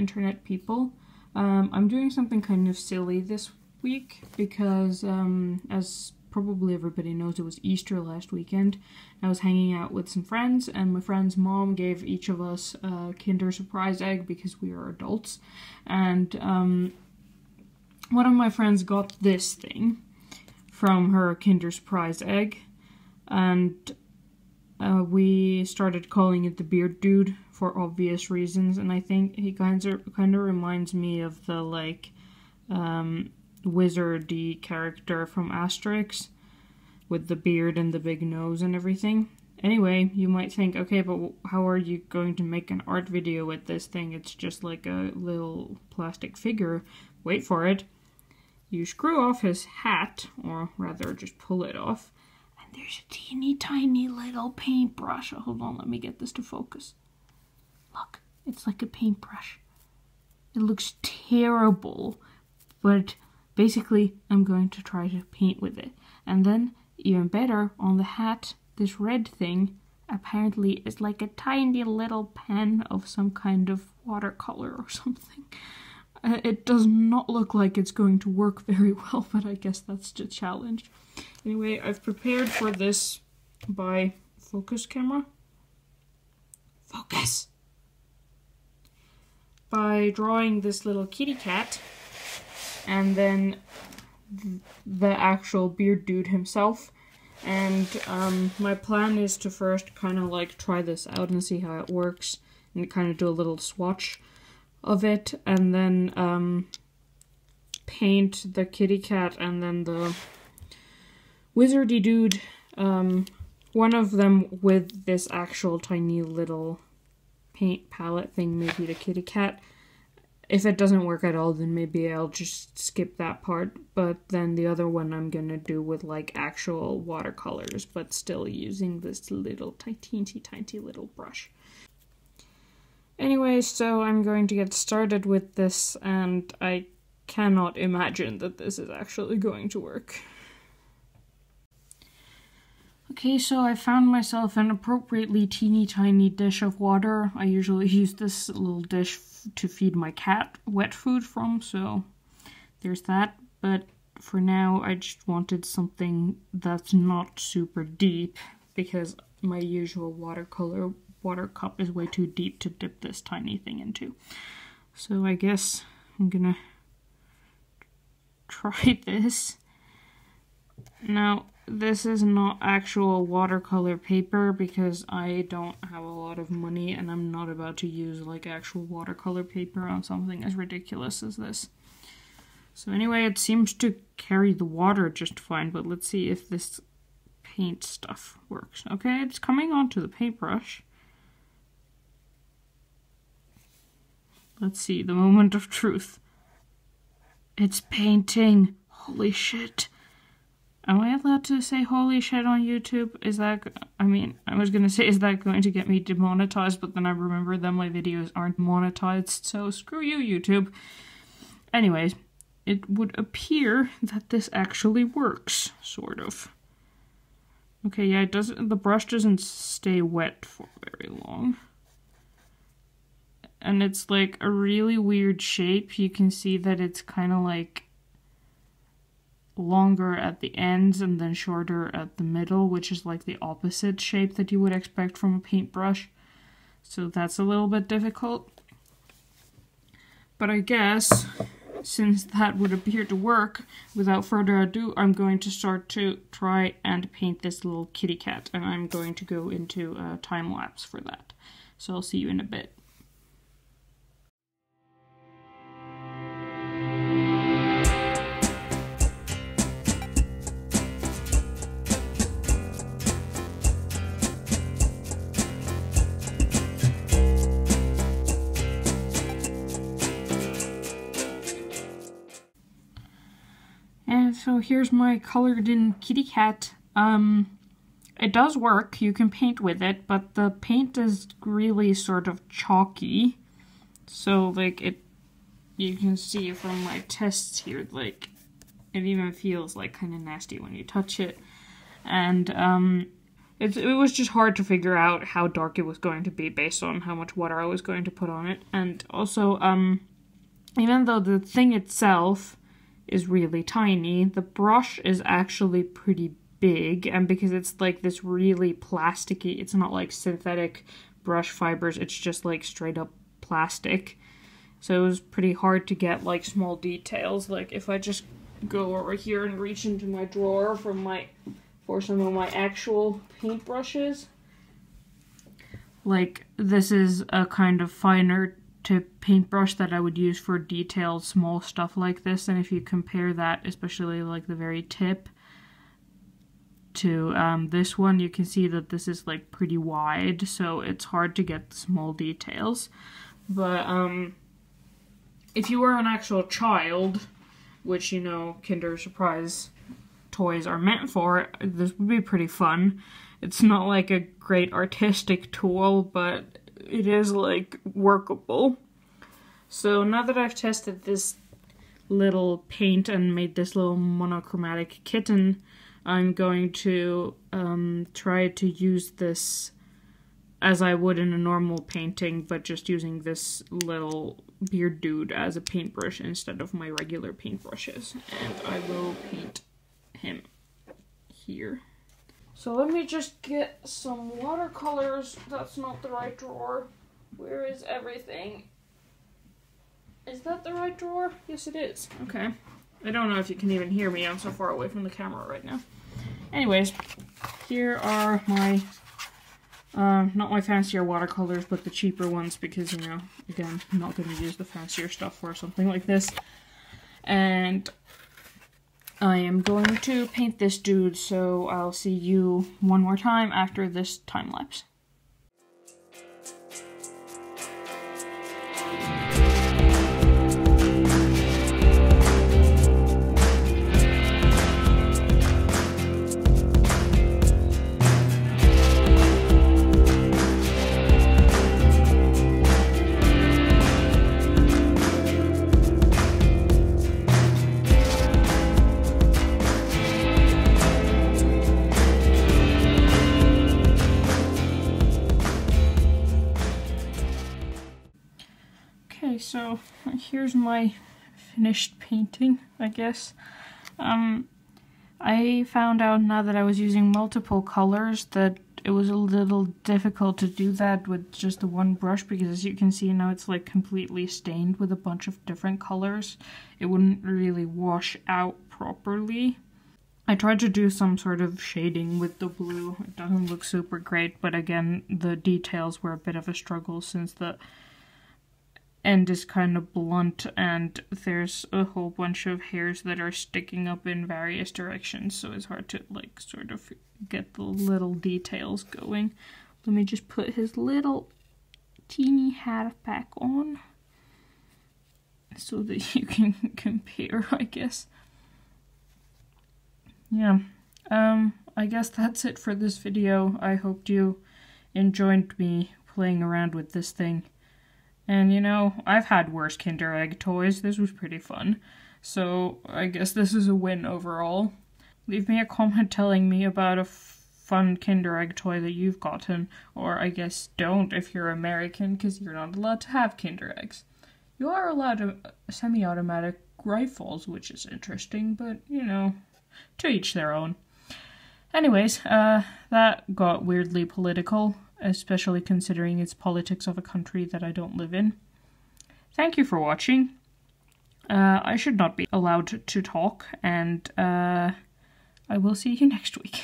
internet people. I'm doing something kind of silly this week because, as probably everybody knows, it was Easter last weekend. I was hanging out with some friends, and my friend's mom gave each of us a Kinder Surprise egg because we are adults. And one of my friends got this thing from her Kinder Surprise egg, and we started calling it the Beard Dude for obvious reasons, and I think he kind of reminds me of the, like, wizardy character from Asterix, with the beard and the big nose and everything. Anyway, you might think, okay, but how are you going to make an art video with this thing? It's just like a little plastic figure. Wait for it. You screw off his hat, or rather just pull it off, and there's a teeny tiny little paintbrush. Hold on, let me get this to focus. Look, it's like a paintbrush. It looks terrible, but basically I'm going to try to paint with it. And then, even better, on the hat, this red thing apparently is like a tiny little pen of some kind of watercolor or something. It does not look like it's going to work very well, but I guess that's the challenge. Anyway, I've prepared for this by focus camera. Focus! By drawing this little kitty cat, and then the actual Beard Dude himself. And my plan is to first kind of like try this out and see how it works, and kind of do a little swatch of it, and then paint the kitty cat and then the wizardy dude, one of them with this actual tiny little paint palette thing, maybe the kitty cat. If it doesn't work at all, then maybe I'll just skip that part, but then the other one I'm gonna do with like actual watercolors, but still using this little tiny little brush. Anyway, so I'm going to get started with this, and I cannot imagine that this is actually going to work. Okay, so I found myself an appropriately teeny tiny dish of water. I usually use this little dish to feed my cat wet food from, so there's that. But for now, I just wanted something that's not super deep, because my usual water cup is way too deep to dip this tiny thing into. So I guess I'm gonna try this. Now, this is not actual watercolor paper because I don't have a lot of money, and I'm not about to use like actual watercolor paper on something as ridiculous as this. So anyway, it seems to carry the water just fine, but let's see if this paint stuff works. Okay, it's coming onto the paintbrush. Let's see, the moment of truth. It's painting! Holy shit. Am I allowed to say holy shit on YouTube? Is that, I mean, I was gonna say, is that going to get me demonetized? But then I remembered that my videos aren't monetized, so screw you, YouTube. Anyways, it would appear that this actually works, sort of. Okay, yeah, it doesn't, the brush doesn't stay wet for very long. And it's like a really weird shape. You can see that it's kind of like longer at the ends and then shorter at the middle, which is like the opposite shape that you would expect from a paintbrush. So that's a little bit difficult. But I guess, since that would appear to work, without further ado, I'm going to start to try and paint this little kitty cat, and I'm going to go into a time lapse for that. So I'll see you in a bit. And so here's my colored in kitty cat. It does work, you can paint with it, but the paint is really sort of chalky. So like you can see from my tests here, like it even feels like kind of nasty when you touch it. And it was just hard to figure out how dark it was going to be based on how much water I was going to put on it. And also, even though the thing itself is really tiny, the brush is actually pretty big, and because it's like this really plasticky, it's not like synthetic brush fibers, it's just like straight up plastic. So it was pretty hard to get like small details. Like if I just go over here and reach into my drawer for some of my actual paintbrushes, like this is a kind of finer tip paintbrush that I would use for detailed small stuff like this, and if you compare that, especially like the very tip, to this one, you can see that this is like pretty wide, so it's hard to get the small details. But if you were an actual child, which, you know, Kinder Surprise toys are meant for, this would be pretty fun. It's not like a great artistic tool, but it is like workable. So now that I've tested this little paint and made this little monochromatic kitten, I'm going to try to use this as I would in a normal painting, but just using this little beard dude as a paintbrush instead of my regular paintbrushes. And I will paint him here. So let me just get some watercolors. That's not the right drawer. Where is everything? Is that the right drawer? Yes, it is. Okay. I don't know if you can even hear me. I'm so far away from the camera right now. Anyways, here are my, not my fancier watercolors, but the cheaper ones because, you know, again, I'm not going to use the fancier stuff for something like this. And I am going to paint this dude, so I'll see you one more time after this time lapse. So here's my finished painting, I guess. I found out now that I was using multiple colors that it was a little difficult to do that with just the one brush, because as you can see now it's like completely stained with a bunch of different colors. It wouldn't really wash out properly. I tried to do some sort of shading with the blue. It doesn't look super great, but again, the details were a bit of a struggle since the end is kind of blunt and there's a whole bunch of hairs that are sticking up in various directions, so it's hard to like sort of get the little details going. Let me just put his little teeny hat back on so that you can compare, I guess. Yeah, I guess that's it for this video. I hoped you enjoyed me playing around with this thing. And, you know, I've had worse Kinder Egg toys. This was pretty fun. So, I guess this is a win overall. Leave me a comment telling me about a fun Kinder Egg toy that you've gotten. Or, I guess, don't if you're American, because you're not allowed to have Kinder Eggs. You are allowed semi-automatic rifles, which is interesting, but, you know, to each their own. Anyways, that got weirdly political, especially considering it's politics of a country that I don't live in. Thank you for watching. I should not be allowed to talk, and I will see you next week.